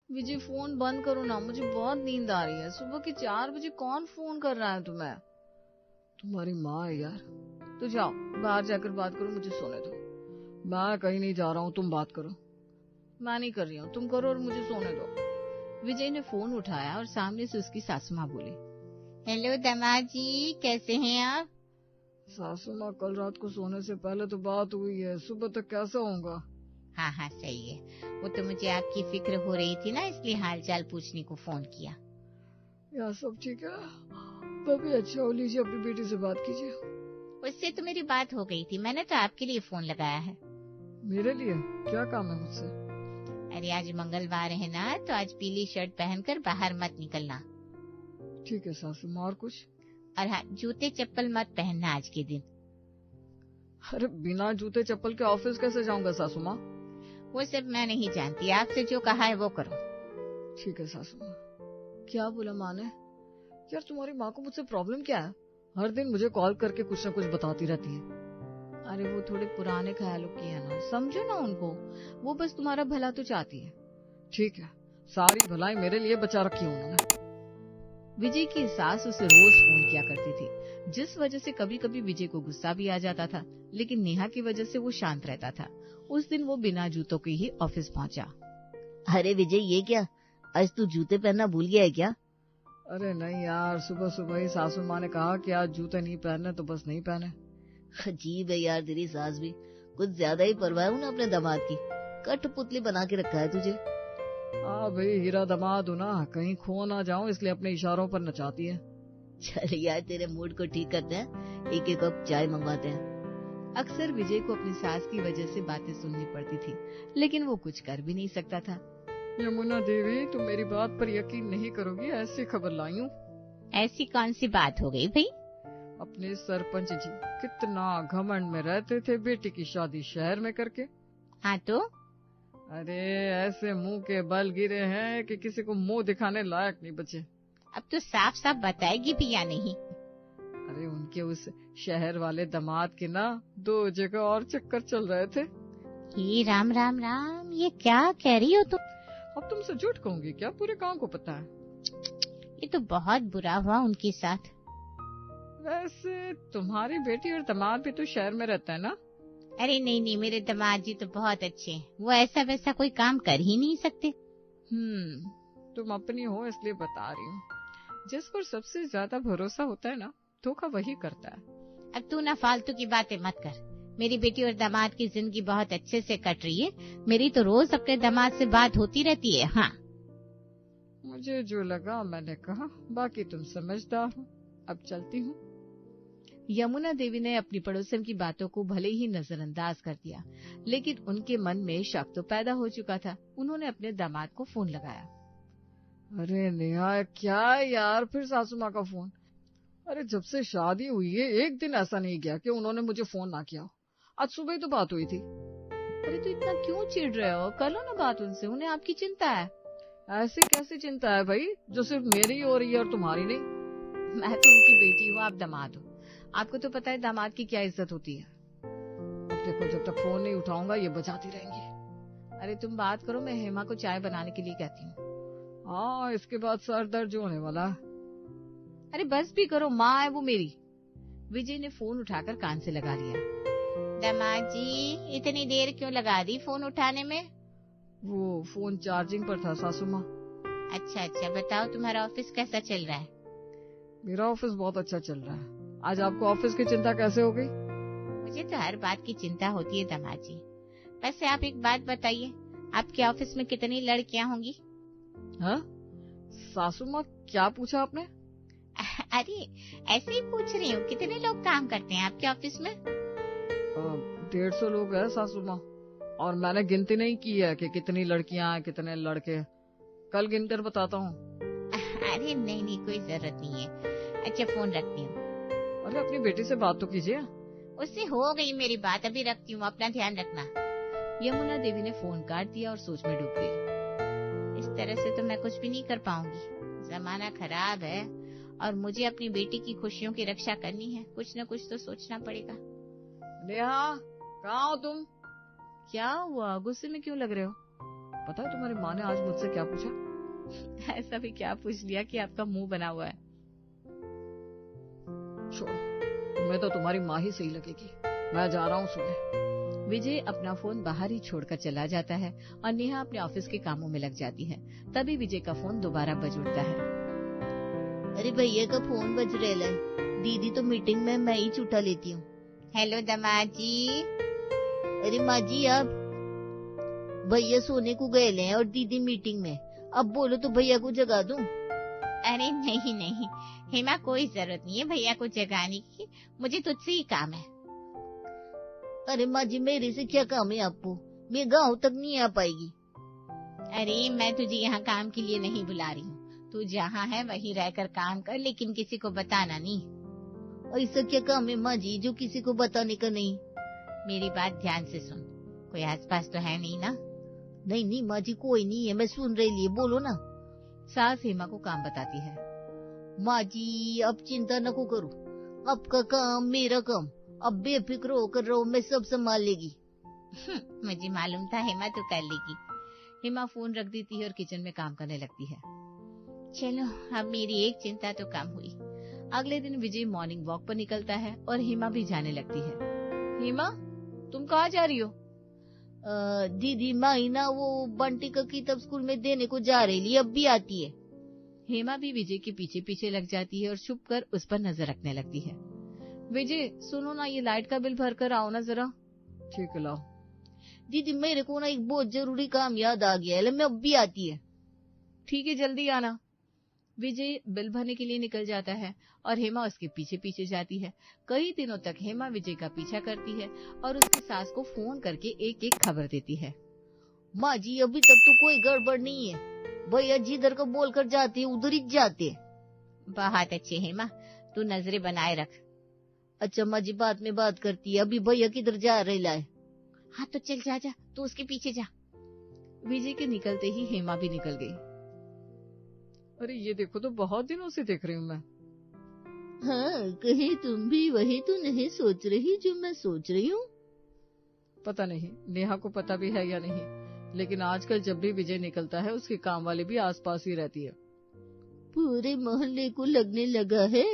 विजय phone बंद करो ना, मुझे बहुत नींद आ रही है। सुबह के 4 बजे कौन फोन कर रहा है तुम्हें? तुम्हारी माँ है यार। तो जाओ बाहर जाकर बात करो, मुझे सोने दो। मैं कहीं नहीं जा रहा हूँ, तुम बात करो। मैं नहीं कर रही हूँ, तुम करो और मुझे सोने दो। विजय ने फोन उठाया और सामने से उसकी सासू माँ बोली, हेलो दामाद जी, कैसे हैं आप? सासू माँ, कल रात को सोने से पहले तो बात हुई है, सुबह तक कैसा होगा? हाँ हाँ सही है, वो तो मुझे आपकी फिक्र हो रही थी ना, इसलिए हालचाल पूछने को फोन किया। यार सब ठीक है, तभी अच्छा हो, लीजिए अपनी बेटी से बात कीजिए। उससे तो मेरी बात हो गई थी, मैंने तो आपके लिए फोन लगाया है। मेरे लिए? क्या काम है मुझसे? अरे आज मंगलवार है ना, तो आज पीली शर्ट पहनकर बाहर मत निकलना। ठीक है सासू माँ, और कुछ? और हाँ, जूते चप्पल मत पहनना आज के दिन। अरे बिना जूते चप्पल के ऑफिस कैसे जाऊंगा सासू माँ? वो सब मैं नहीं जानती, आपसे जो कहा है वो करो। ठीक है सासू माँ। क्या बोला माँ ने? यार तुम्हारी माँ को मुझसे प्रॉब्लम क्या है? हर दिन मुझे कॉल करके कुछ न कुछ बताती रहती है। अरे वो थोड़े पुराने ख्यालों की है ना, समझो ना उनको, वो बस तुम्हारा भला तो चाहती है। ठीक है, सारी भलाई मेरे लिए बचा रखी है उन्होंने। विजय की सास उसे रोज फोन किया करती थी, जिस वजह से कभी कभी विजय को गुस्सा भी आ जाता था, लेकिन नेहा की वजह से वो शांत रहता था। उस दिन वो बिना जूतों के ही ऑफिस पहुंचा। अरे विजय, ये क्या, आज तू जूते पहनना भूल गया है क्या? अरे नहीं यार, सुबह सुबह ही सासू माँ ने कहा कि आज जूते नहीं पहनने, तो बस नहीं पहने। अजीब है यार, तेरी सास भी कुछ ज्यादा ही परवाह हूँ ना अपने दामाद की, कठपुतली बना के रखा है तुझे। हाँ भाई, हीरा दामाद हूँ ना, कहीं खो ना जाऊं इसलिए अपने इशारों पर नचाती है। चल यार, तेरे मूड को ठीक करते हैं, एक एक कप चाय मंगवाते हैं। अक्सर विजय को अपनी सास की वजह से बातें सुननी पड़ती थी, लेकिन वो कुछ कर भी नहीं सकता था। यमुना देवी, तुम मेरी बात पर यकीन नहीं करोगी, ऐसी खबर लाई हूँ। ऐसी कौन सी बात हो गई भाई? अपने सरपंच जी कितना घमंड में रहते थे बेटी की शादी शहर में करके। हाँ तो? अरे ऐसे मुंह के बल गिरे हैं कि किसी को मुंह दिखाने लायक नहीं बचे। अब तो साफ साफ बताएगी भी या नहीं? अरे उनके उस शहर वाले दामाद के ना 2 जगह और चक्कर चल रहे थे। हे राम राम राम, ये क्या कह रही हो तुम? अब तुमसे झूठ कहूंगी क्या? पूरे गांव को पता है। ये तो बहुत बुरा हुआ उनके साथ। वैसे तुम्हारी बेटी और दामाद भी तो शहर में रहता है ना? अरे नहीं नहीं, मेरे दामाद जी तो बहुत अच्छे हैं, वो ऐसा वैसा कोई काम कर ही नहीं सकते। तुम अपनी हो इसलिए बता रही हूँ। जिस पर सबसे ज्यादा भरोसा होता है ना, धोखा वही करता है। अब तू ना फालतू की बातें मत कर। मेरी बेटी और दामाद की जिंदगी बहुत अच्छे से कट रही है, मेरी तो रोज अपने दामाद से बात होती रहती है। हाँ, मुझे जो लगा मैंने कहा, बाकी तुम समझदार हो। अब चलती हूँ। यमुना देवी ने अपनी पड़ोसन की बातों को भले ही नजरअंदाज कर दिया, लेकिन उनके मन में शक तो पैदा हो चुका था। उन्होंने अपने दामाद को फोन लगाया। अरे नेहा, क्या यार, फिर सासू माँ का फोन? अरे जब से शादी हुई है एक दिन ऐसा नहीं गया कि उन्होंने मुझे फोन ना किया हो। आज सुबह ही तो बात हुई थी। अरे तो इतना क्यों चिढ़ रहे हो? कर लो ना बात उनसे, उन्हें आपकी चिंता है। ऐसी कैसी चिंता है भाई, जो सिर्फ मेरी हो रही है और तुम्हारी नहीं? मैं तो उनकी बेटी हूँ, आप दामाद हो, आपको तो पता है दामाद की क्या इज्जत होती है। अब देखो, जब तक फोन नहीं उठाऊंगा ये बजाती रहेंगी। अरे तुम बात करो, मैं हेमा को चाय बनाने के लिए कहती हूँ। हाँ, इसके बाद सर दर्द होने वाला है। अरे बस भी करो, माँ है वो मेरी। विजय ने फोन उठाकर कान से लगा लिया। दामाद जी, इतनी देर क्यों लगा दी फोन उठाने में? वो फोन चार्जिंग पर था सासू माँ। अच्छा अच्छा, बताओ तुम्हारा ऑफिस कैसा चल रहा है? मेरा ऑफिस बहुत अच्छा चल रहा है। आज आपको ऑफिस की चिंता कैसे हो गई? मुझे तो हर बात की चिंता होती है दामाद जी। वैसे आप एक बात बताइए, आपके ऑफिस में कितनी लड़कियां होंगी? हाँ सासू माँ, क्या पूछा आपने? अरे ऐसे ही पूछ रही हूँ, कितने लोग काम करते हैं आपके ऑफिस में? 150 लोग हैं सासू माँ, और मैंने गिनती नहीं की है कि कितनी लड़कियां हैं कितने लड़के। कल गिनकर बताता हूँ। अरे नहीं नहीं, कोई जरूरत नहीं है। अच्छा फोन रखती हूँ। अरे अपनी बेटी से बात तो कीजिए। उससे हो गई मेरी बात, अभी रखती हूँ, अपना ध्यान रखना। यमुना देवी ने फोन काट दिया और सोच में डूब गई। इस तरह से तो मैं कुछ भी नहीं कर पाऊंगी, जमाना खराब है और मुझे अपनी बेटी की खुशियों की रक्षा करनी है, कुछ न कुछ तो सोचना पड़ेगा। नेहा, कहाँ हो तुम? क्या हुआ, गुस्से में क्यों लग रहे हो? पता है तुम्हारी माँ ने आज मुझसे क्या पूछा? ऐसा भी क्या पूछ लिया कि आपका मुंह बना हुआ है? छोड़ो, तुम्हें तो तुम्हारी माँ ही सही लगेगी। मैं जा रहा हूँ सोने। विजय अपना फोन बाहर ही छोड़कर चला जाता है और नेहा अपने ऑफिस के कामों में लग जाती है। तभी विजय का फोन दोबारा बज उठता है। अरे भैया का फोन बज रहा है। दीदी तो मीटिंग में, मैं ही छुट्टा लेती हूँ। हेलो दामाद जी। अरे माँ जी, आप भैया सोने को गए हैं और दीदी मीटिंग में। अब बोलो तो भैया को जगा दूं? अरे नहीं नहीं हेमा, कोई जरूरत नहीं है भैया को जगाने की, मुझे तुझसे ही काम है। अरे माँ जी, मेरे से क्या काम है आपको? मैं गाँव तक नहीं आ पाएगी। अरे मैं तुझे यहाँ काम के लिए नहीं बुला रही हूँ, तू जहाँ है वहीं रहकर काम कर, लेकिन किसी को बताना नहीं। ऐसा क्या काम है माँ जी जो किसी को बताने का नहीं? मेरी बात ध्यान से सुन, कोई आसपास तो है नहीं ना? नहीं नहीं माँ जी, कोई नहीं है, मैं सुन रही है, बोलो ना। सास हेमा को काम बताती है। माँ जी, अब चिंता न को करो, आपका काम मेरा काम, अब बेफिक्र होकर रहो, मैं सब संभाल लेगी। मुझे मालूम था हेमा तू कर लेगी। हेमा फोन रख देती है और किचन में काम करने लगती है। चलो, अब मेरी एक चिंता तो कम हुई। अगले दिन विजय मॉर्निंग वॉक पर निकलता है और हेमा भी जाने लगती है। हेमा, तुम कहाँ जा रही हो? दीदी माई ना वो बंटी का किताब स्कूल में देने को जा रही, अब भी आती है। हेमा भी विजय के पीछे पीछे लग जाती है और छुप कर उस पर नजर रखने लगती है। विजय सुनो ना, ये लाइट का बिल भर कर आओ ना जरा। ठीक है, लाओ। दीदी मेरे को ना एक बहुत जरूरी काम याद आ गया है, मैं अब भी आती है। ठीक है, जल्दी आना। विजय बिल भरने के लिए निकल जाता है और हेमा उसके पीछे पीछे जाती है। कई दिनों तक हेमा विजय का पीछा करती है और उसकी सास को फोन करके एक एक खबर देती है। माँ जी, अभी तक तो कोई गड़बड़ नहीं है, भैया जिधर को बोल कर जाते उधर ही जाते। बहुत अच्छे हेमा, तू नजरें बनाए रख। अच्छा माँ जी, बाद में बात करती है, अभी भैया किधर जा रही है? हाँ तो चल जा जा, तू उसके पीछे जा। विजय के निकलते ही हेमा भी निकल गई। अरे ये देखो तो, बहुत दिनों से देख रही हूँ मैं। हाँ, कहीं तुम भी वही तो नहीं सोच रही जो मैं सोच रही हूँ? पता नहीं नेहा को पता भी है या नहीं, लेकिन आजकल जब भी विजय निकलता है उसकी काम वाली भी आसपास ही रहती है। पूरे मोहल्ले को लगने लगा है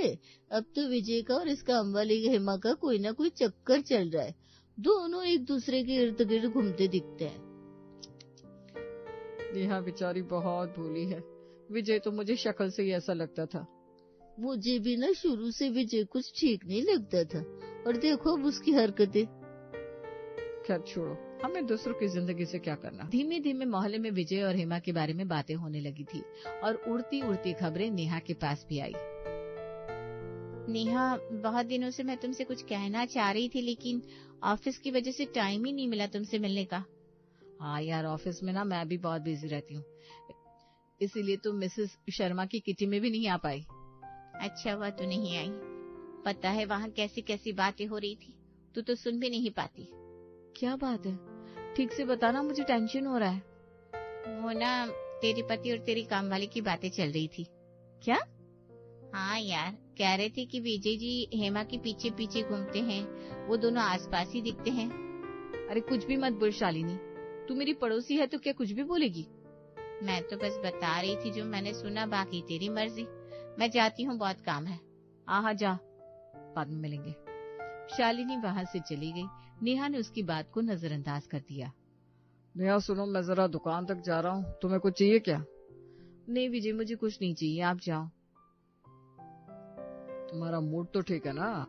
अब तो विजय का और इस काम वाली हेमा का कोई ना कोई चक्कर चल रहा है। दोनों एक दूसरे के इर्द गिर्द घूमते दिखते हैं। नेहा बेचारी बहुत भोली है, विजय तो मुझे शक्ल से ही ऐसा लगता था। मुझे भी ना शुरू से विजय कुछ ठीक नहीं लगता था, और देखो अब उसकी हरकतें। खैर छोड़ो, हमें दूसरों की जिंदगी से क्या करना। धीमे धीमे मोहल्ले में विजय और हेमा के बारे में बातें होने लगी थी और उड़ती उड़ती खबरें नेहा के पास भी आई। नेहा, बहुत दिनों से मैं तुमसे कुछ कहना चाह रही थी, लेकिन ऑफिस की वजह से टाइम ही नहीं मिला तुमसे मिलने का। हाँ यार, ऑफिस में ना मैं भी बहुत बिजी रहती हूँ, इसीलिए तुम मिसेस शर्मा की किटी में भी नहीं आ पाई। अच्छा हुआ तू नहीं आई, पता है वहाँ कैसी कैसी बातें हो रही थी, तू तो सुन भी नहीं पाती। क्या बात है, ठीक से बताना, मुझे टेंशन हो रहा है। वो ना तेरे पति और तेरी कामवाली की बातें चल रही थी। क्या? हाँ यार, कह रहे थे कि विजय जी हेमा के पीछे पीछे घूमते हैं, वो दोनों आसपास ही दिखते हैं। अरे कुछ भी मत बोल शालिनी, तू मेरी पड़ोसी है तो क्या कुछ भी बोलेगी? मैं तो बस बता रही थी जो मैंने सुना, बाकी तेरी मर्जी। मैं जाती हूँ, बहुत काम है। हाँ जा, बाद में मिलेंगे। शालिनी वहाँ से चली गई। नेहा ने उसकी बात को नजरअंदाज कर दिया। नेहा सुनो, मैं जरा दुकान तक जा रहा हूँ, तुम्हें कुछ चाहिए क्या? नहीं विजय, मुझे कुछ नहीं चाहिए, आप जाओ। तुम्हारा मूड तो ठीक है ना?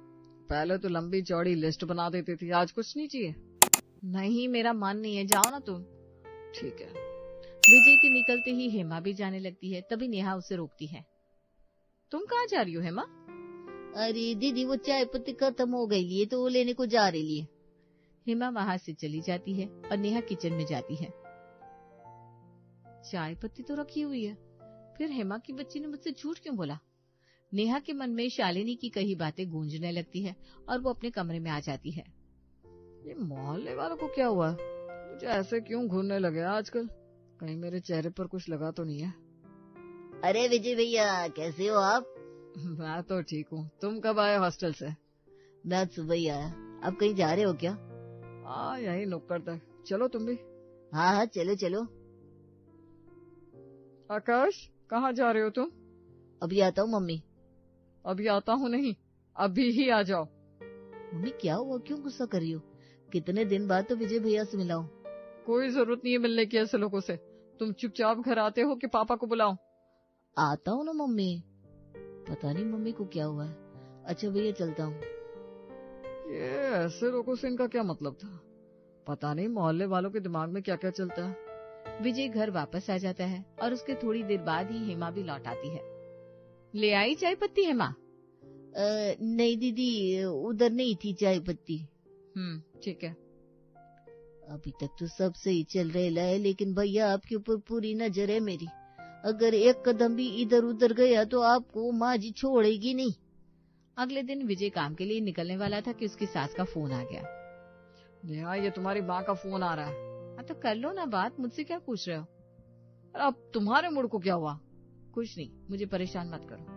पहले तो लंबी चौड़ी लिस्ट बना देती थी, आज कुछ नहीं चाहिए? नहीं, मेरा मन नहीं है, जाओ ना तुम। ठीक है। विजय के निकलते ही हेमा भी जाने लगती है, तभी नेहा उसे रोकती है। तुम कहाँ जा रही हो हेमा? अरे दीदी, वो चाय पत्ती खत्म हो गई है तो वो लेने को जा रही है। हेमा वहाँ से चली जाती है और नेहा किचन में जाती है। चाय पत्ती तो रखी हुई है, फिर हेमा की बच्ची ने मुझसे झूठ क्यों बोला? नेहा के मन में शालिनी की कही बातें गूंजने लगती है और वो अपने कमरे में आ जाती है। ये मोहल्ले वालों को क्या हुआ, मुझे ऐसे क्यों घूरने लगे आजकल? कहीं मेरे चेहरे पर कुछ लगा तो नहीं है? अरे विजय भैया, कैसे हो आप? मैं तो ठीक हूँ, तुम कब आए हॉस्टल से? मैं सुबह ही आया। आप कहीं जा रहे हो क्या? यही नुक्कड़ तक, चलो तुम भी। हाँ हाँ, चलो चलो। आकाश, कहाँ जा रहे हो तुम? अभी आता हूँ मम्मी। अभी आता हूँ नहीं, अभी ही आ जाओ। मम्मी क्या हुआ, क्यों गुस्सा कर रही हो? कितने दिन बाद तो विजय भैया से मिला हूँ। कोई जरूरत नहीं है मिलने की ऐसे लोगों से। तुम चुपचाप घर आते हो कि पापा को बुलाओ? आता हूँ ना मम्मी। पता नहीं मम्मी को क्या हुआ है। अच्छा भैया चलता हूँ। ये ऐसे लोगों से इनका क्या मतलब था? पता नहीं मोहल्ले वालों के दिमाग में क्या क्या चलता है। विजय घर वापस आ जाता है और उसके थोड़ी देर बाद ही हेमा भी लौट आती है। ले आई चाय पत्ती हेमा? नहीं दीदी, उधर नहीं थी चाय पत्ती। ठीक है। अभी तक तो सब सही चल रहा है, लेकिन भैया आपके ऊपर पूरी नजर है मेरी। अगर एक कदम भी इधर उधर गया तो आपको माँ जी छोड़ेगी नहीं। अगले दिन विजय काम के लिए निकलने वाला था कि उसकी सास का फोन आ गया। नेहा, ये तुम्हारी माँ का फोन आ रहा है। हाँ तो कर लो ना बात, मुझसे क्या पूछ रहे हो? अब तुम्हारे मूड को क्या हुआ? कुछ नहीं, मुझे परेशान मत करो।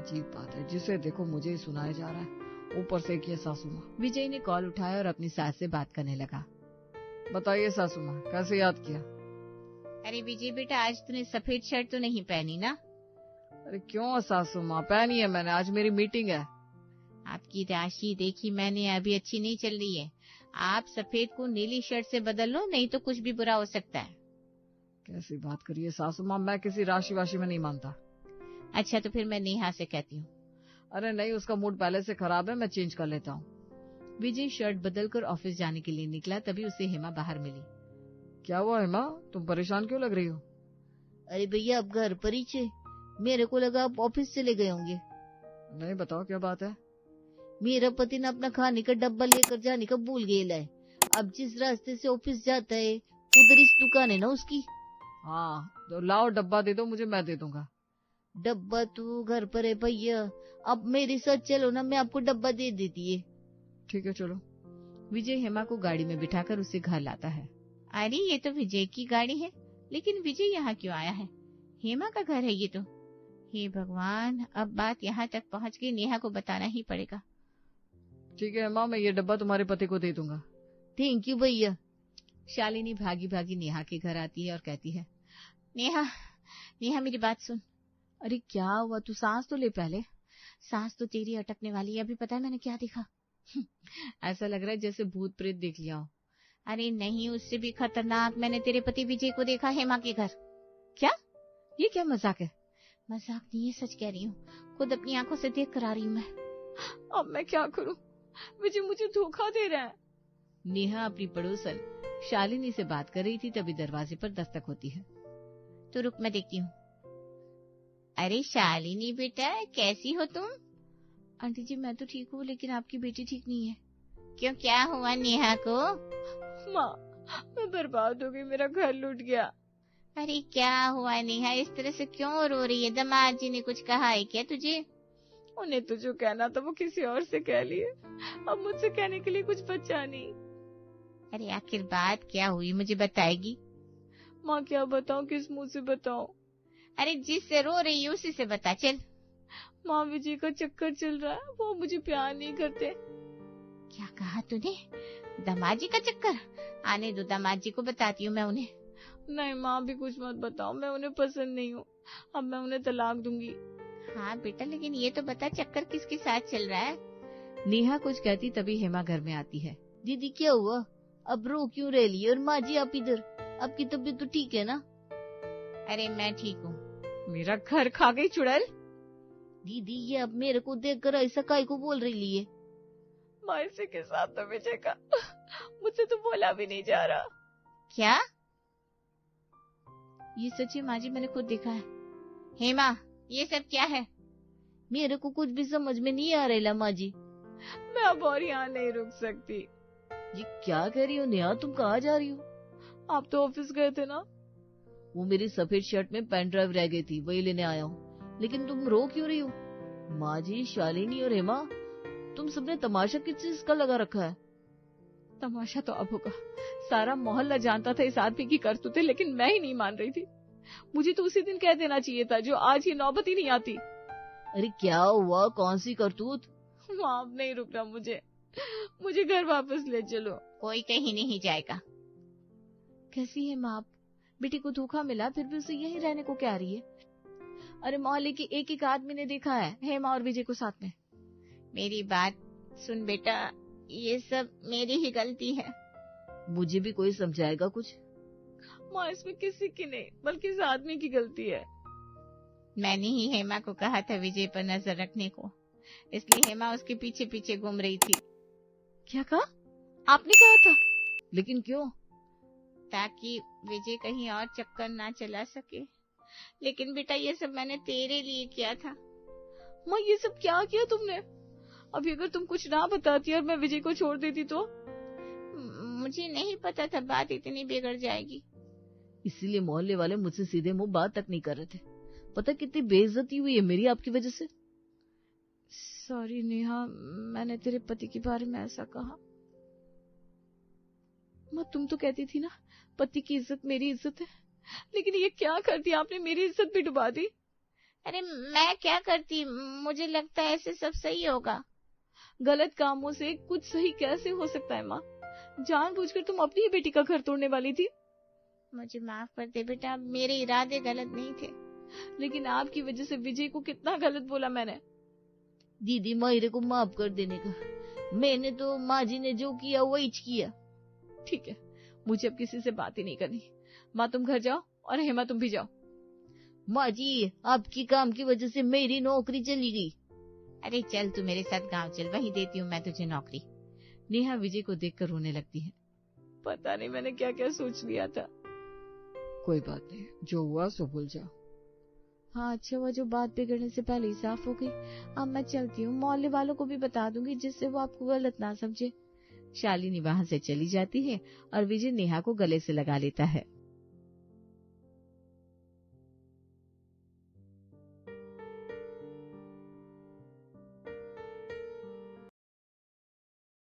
अजीब बात है, जिसे देखो मुझे ही सुनाया जा रहा है, ऊपर से किया सासू माँ। विजय ने कॉल उठाया और अपनी सास से बात करने लगा। बताइए सासू माँ, कैसे याद किया? अरे विजय बेटा, आज तूने सफेद शर्ट तो नहीं पहनी ना? अरे क्यों सासू माँ, पहनी है मैंने, आज मेरी मीटिंग है। आपकी राशि देखी मैंने, अभी अच्छी नहीं चल रही है। आप सफेद को नीली शर्ट से बदल लो, नहीं तो कुछ भी बुरा हो सकता है। कैसी बात करिए सासू माँ, मैं किसी राशि वाशी में नहीं मानता। अच्छा तो फिर मैं नेहा से कहती हूँ। अरे नहीं, उसका मूड पहले से खराब है, मैं चेंज कर लेता हूँ। विजय शर्ट बदलकर ऑफिस जाने के लिए निकला, तभी उसे हेमा बाहर मिली। क्या हुआ हेमा, तुम परेशान क्यों लग रही हो? अरे भैया आप घर पर ही थे, मेरे को लगा आप ऑफिस चले गए होंगे। नहीं, बताओ क्या बात है। मेरा पति ने अपना खाने का डब्बा लेकर जाने का भूल गया है। अब जिस रास्ते से ऑफिस जाता है उधर इस दुकान है ना उसकी। हाँ तो लाओ, डब्बा दे दो मुझे, मैं दे दूंगा। डब्बा तो घर पर है भैया, अब मेरे साथ चलो ना, मैं आपको डब्बा दे देती है। ठीक है चलो। विजय हेमा को गाड़ी में बिठाकर उसे घर लाता है। अरे ये तो विजय की गाड़ी है, लेकिन विजय यहाँ क्यों आया है? हेमा का घर है ये तो। हे भगवान, अब बात यहाँ तक पहुँच गई, नेहा को बताना ही पड़ेगा। ठीक है हेमा, मैं ये डब्बा तुम्हारे पति को दे दूंगा। थैंक यू भैया। शालिनी भागी भागी नेहा के घर आती है और कहती है, नेहा नेहा मेरी बात सुन। अरे क्या हुआ, तू सांस तो ले पहले। सांस तो तेरी अटकने वाली है, अभी पता है मैंने क्या देखा? ऐसा लग रहा है जैसे भूत प्रेत देख लिया हो। अरे नहीं, उससे भी खतरनाक, मैंने तेरे पति विजय को देखा हेमा के घर। क्या? ये क्या मजाक है? मजाक नहीं है, सच कह रही हूँ, खुद अपनी आंखों से देख कर आ रही हूँ मैं। अब मैं क्या करूं, विजय मुझे धोखा दे रहा है। नेहा अपनी पड़ोसन शालिनी से बात कर रही थी, तभी दरवाजे पर दस्तक होती है। तो रुक मैं देखती हूँ। अरे शालिनी बेटा, कैसी हो तुम? आंटी जी मैं तो ठीक हूँ, लेकिन आपकी बेटी ठीक नहीं है। क्यों, क्या हुआ नेहा को? माँ, मैं बर्बाद हो गई, मेरा घर लूट गया। अरे क्या हुआ नेहा, इस तरह से क्यों रो रही है? दामाद जी ने कुछ कहा है क्या तुझे? उन्हें तो जो कहना था वो किसी और से कह लिए, अब मुझसे कहने के लिए कुछ बचा नहीं। अरे आखिर बात क्या हुई, मुझे बताएगी? माँ क्या बताऊं, किस मुंह से बताऊं? अरे जिससे रो रही है उसी से बता चल। माँ, विजय का चक्कर चल रहा है, वो मुझे प्यार नहीं करते। क्या कहा तूने? दामाद जी का चक्कर? आने दो, दामाद जी को बताती हूँ मैं उन्हें। नहीं माँ, भी कुछ मत बताओ, मैं उन्हें पसंद नहीं हूँ, अब मैं उन्हें तलाक दूंगी। हाँ बेटा, लेकिन ये तो बता चक्कर किसके साथ चल रहा है? नेहा कुछ कहती तभी हेमा घर में आती है। दीदी क्या हुआ, अब रो क्यों रह ली? और माँ जी आप इधर, आपकी तबीयत तो ठीक है ना? अरे मैं ठीक हूँ। मेरा घर खा गई चुड़ैल। दीदी ये अब मेरे को देखकर ऐसा काय को बोल रही है? माँ, इसी के साथ तो विजय का मुझसे तो बोला भी नहीं जा रहा। क्या? ये सच है माँ जी, मैंने खुद देखा है। हेमा ये सब क्या है? मेरे को कुछ भी समझ में नहीं आ रहा माँ जी। मैं अब और यहाँ नहीं रुक सकती। ये क्या कह रही हो नेहा, तुम कहाँ जा रही हो? आप तो ऑफिस गए थे ना? वो मेरी सफेद शर्ट में पेन ड्राइव रह गई थी, वही लेने आया हूँ। लेकिन तुम रो क्यों रही हो? माँ जी, शालिनी और हेमा, तुम सबने तमाशा किस चीज का लगा रखा है? तमाशा तो अब होगा, सारा मोहल्ला जानता था इस आदमी की करतूतें, लेकिन मैं ही नहीं मान रही थी। मुझे तो उसी दिन कह देना चाहिए था, जो आज ये नौबत ही नहीं आती। अरे क्या हुआ, कौन सी करतूत? माँ अब नहीं रुकना मुझे घर वापस ले चलो। कोई कहीं नहीं जाएगा। कैसी है माँ? बेटी को धोखा मिला फिर भी उसे यहीं रहने को क्या रही है? अरे मोहल्ले के एक एक आदमी ने देखा है हेमा और विजय को साथ में। मेरी बात सुन बेटा, ये सब मेरी ही गलती है। मुझे भी कोई समझाएगा कुछ? माँ, इसमें किसी की नहीं बल्कि इस आदमी की गलती है। मैंने ही हेमा को कहा था विजय पर नजर रखने को, इसलिए हेमा उसके पीछे पीछे घूम रही थी। क्या कहा? आपने कहा था? लेकिन क्यों? ताकि विजय कहीं और चक्कर ना चला सके। लेकिन बेटा ये सब मैंने तेरे लिए किया था। माँ, ये सब क्या किया तुमने? अभी अगर तुम कुछ ना बताती और मैं विजय को छोड़ देती तो? मुझे नहीं पता था बात इतनी बिगड़ जाएगी। इसीलिए मोहल्ले वाले मुझसे सीधे मुंह बात तक नहीं कर रहे थे। पता कितनी बेइज्जती हुई है मेरी आपकी वजह से। सॉरी नेहा, मैंने तेरे पति के बारे में ऐसा कहा। माँ, तुम तो कहती थी ना पति की इज्जत मेरी इज्जत है, लेकिन ये क्या कर दिया आपने, मेरी इज्जत भी डुबा दी। अरे मैं क्या करती, मुझे लगता है ऐसे सब सही होगा। गलत कामों से कुछ सही कैसे हो सकता है माँ? जानबूझकर तुम अपनी ही बेटी का घर तोड़ने वाली थी। मुझे माफ कर दे बेटा, मेरे इरादे गलत नहीं थे। लेकिन आपकी वजह से विजय को कितना गलत बोला मैंने। दीदी, माहिरे को माफ कर देने का। मैंने तो माँ जी ने जो किया वही किया। ठीक है, मुझे अब किसी से बात ही नहीं करनी। माँ, तुम घर जाओ और हेमा तुम भी जाओ। माँ जी, आपकी काम की वजह से मेरी नौकरी चली गई। अरे चल तू मेरे साथ गांव चल, वहीं देती हूँ मैं तुझे नौकरी। नेहा विजय को देखकर रोने लगती है। पता नहीं मैंने क्या क्या सोच लिया था। कोई बात नहीं, जो हुआ सो भूल जाओ। हाँ अच्छा, वो जो बात बिगड़ने से पहले ही साफ हो गई। अब मैं चलती हूँ, मोहल्ले वालों को भी बता दूंगी जिससे वो आपको गलत ना समझे। शालिनी वहां से चली जाती है और विजय नेहा को गले से लगा लेता है।